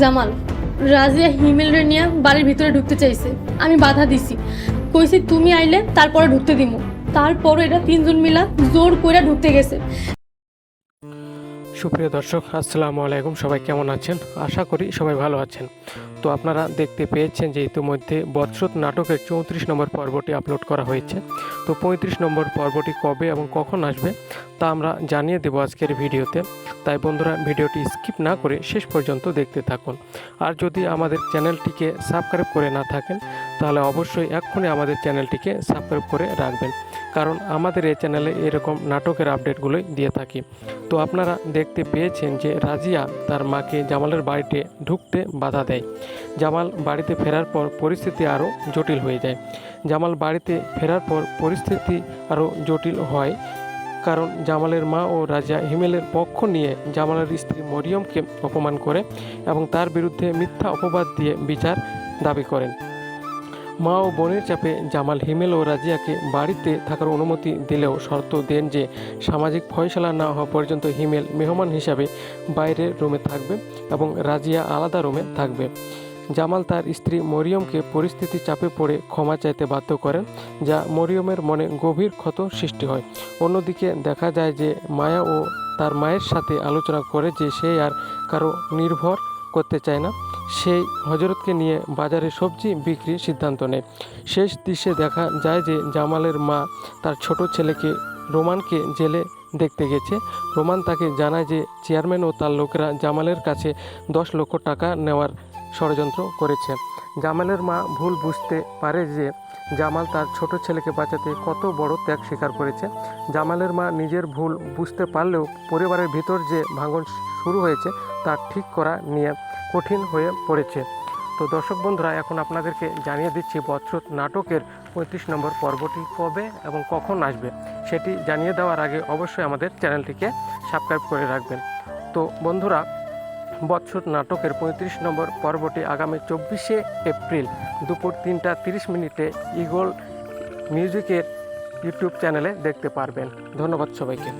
জামাল, রাজিয়া হিমেলরে নিয়ে বাড়ির ভিতরে ঢুকতে চাইছে। আমি বাধা দিছি, কইছি তুমি আইলে তারপরে ঢুকতে দিমু। তারপর এটা তিনজন মিলা জোর কইরা ঢুকতে গেছে। সুপ্রিয় দর্শক, আসসালামু আলাইকুম। সবাই কেমন আছেন? আশা করি সবাই ভালো আছেন। তো আপনারা দেখতে পেয়েছেন যে ইতিমধ্যে বৎসত নাটকের 34 নম্বর পর্বটি আপলোড করা হয়েছে। তো 35 নম্বর পর্বটি কবে এবং কখন আসবে তা আমরা জানিয়ে দেবো আজকের ভিডিওতে। তাই বন্ধুরা, ভিডিওটি স্কিপ না করে শেষ পর্যন্ত দেখতে থাকুন। আর যদি আমাদের চ্যানেলটিকে সাবস্ক্রাইব করে না থাকেন তাহলে অবশ্যই এক্ষুনি আমাদের চ্যানেলটিকে সাবস্ক্রাইব করে রাখবেন, কারণ আমাদের এই চ্যানেলে এরকম নাটকের আপডেটগুলোই দিয়ে থাকি। তো আপনারা দেখতে পেয়েছেন যে রাজিয়া তার মাকে জামালের বাড়িতে ঢুকতে বাধা দেয়। জামাল বাড়িতে ফেরার পর পরিস্থিতি আরও জটিল হয়ে যায়। জামাল বাড়িতে ফেরার পর পরিস্থিতি আরও জটিল হয়, কারণ জামালের মা ও রাজিয়া হিমেলের পক্ষ নিয়ে জামালের স্ত্রী মরিয়মকে অপমান করে এবং তার বিরুদ্ধে মিথ্যা অপবাদ দিয়ে বিচার দাবি করেন। মা ও বোনের চাপে জামাল হিমেল ও রাজিয়াকে বাড়িতে থাকার অনুমতি দিলেও শর্ত দেন যে সামাজিক ফয়সালা না হওয়া পর্যন্ত হিমেল মেহমান হিসাবে বাইরের রুমে থাকবে এবং রাজিয়া আলাদা রুমে থাকবে। জামাল তার স্ত্রী মরিয়মকে পরিস্থিতি চাপে পড়ে ক্ষমা চাইতে বাধ্য করেন, যা মরিয়মের মনে গভীর ক্ষত সৃষ্টি হয়। অন্যদিকে দেখা যায় যে মায়া ও তার মায়ের সাথে আলোচনা করে যে সে আর কারো নির্ভর করতে চায় না। সেই হজরতকে নিয়ে বাজারে সবজি বিক্রির সিদ্ধান্ত নেয়। শেষ দৃশ্যে দেখা যায় যে জামালের মা তার ছোট ছেলেকে রোমানকে জেলে দেখতে গেছে। রোমান তাকে জানায় যে চেয়ারম্যান ও তার লোকেরা জামালের কাছে 10 লক্ষ টাকা নেওয়ার ষড়যন্ত্র করেছে। জামালের মা ভুল বুঝতে পারে যে জামাল তার ছোট ছেলেকে বাঁচাতে কত বড় ত্যাগ স্বীকার করেছে। জামালের মা নিজের ভুল বুঝতে পারলেও পরিবারের ভিতর যে ভাঙন শুরু হয়েছে তা ঠিক করা নিয়ে কঠিন হয়ে পড়েছে। তো দর্শক বন্ধুরা, এখন আপনাদেরকে জানিয়ে দিচ্ছি বৎসত নাটকের 35 নম্বর পর্বটি কবে এবং কখন আসবে। সেটি জানিয়ে দেওয়ার আগে অবশ্যই আমাদের চ্যানেলটিকে সাবস্ক্রাইব করে রাখবেন। তো বন্ধুরা, বৎসত নাটকের 35 নম্বর পর্বটি আগামী 24শে এপ্রিল দুপুর 3টা 30 মিনিটে ঈগল মিউজিকের ইউটিউব চ্যানেলে দেখতে পারবেন। ধন্যবাদ সবাইকে।